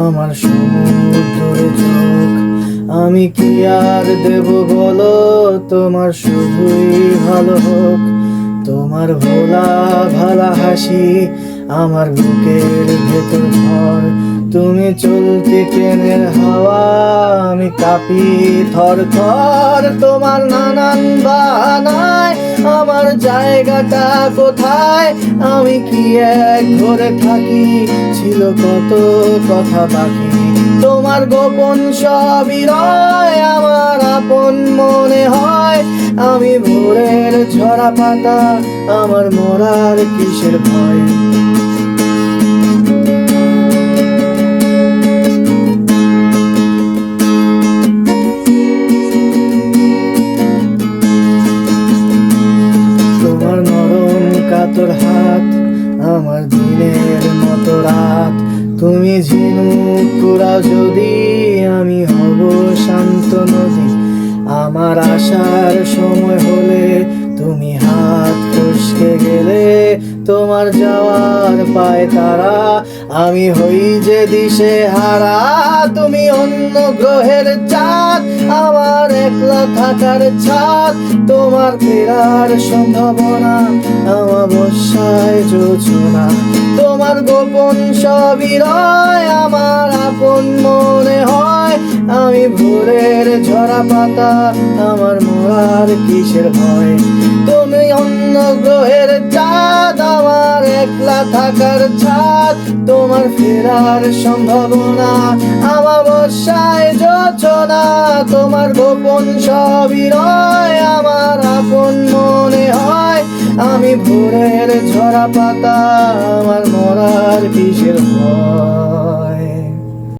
আমার সমুদ্রে চোখ। আমি কি আর দেব বলো, তোমার শুধুই ভালো হোক। তোমার ভোলা ভালা হাসি আমার বুকের ভেতর ঘর। তুমি চলতি ট্রেনের হাওয়া, আমি কাঁপি থর থর। তোমার নানান বাহানায় আমার জায়গাটা কোথায়? আমি কি এক ঘরে থাকি, ছিল কত কথা বাকি। তোমার গোপন সবই রয় আমার আপন মনে হয়। আমি ভোরের ঝরা পাতা, আমার মরার কিসের ভয়। তোমার নরম কাতর হাত আমার দিনের মতো রাত। তুমি ঝিনুক কুড়াও যদি, আমি হব শান্ত নদী। আমার আসার সময় হলে তুমি হাত ফসকে গেলে। তোমার যাওয়ার পায় তারা, আমি হই যে দিশে হারা। তুমি অন্য গ্রহের চাঁদ, আমার একলা থাকার ছাদ। তোমার ফেরার সম্ভাবনা অমাবস্যায় যোজনা। তোমার গোপন সবই রয় আমার আপন মনে হয়। আমি ভোরের ঝরা পাতা, আমার মরার কিসের ভয়। তুমি অন্য গ্রহের চাঁদ, আমার একলা থাকার ছাদ। তোমার ফেরার সম্ভাবনা অমাবস্যায় যোজনা। তোমার গোপন সবই রয় আমার আপন মনে হয়। আমি ভোরের ঝরা পাতা, আমার মরার কিসের ভয়।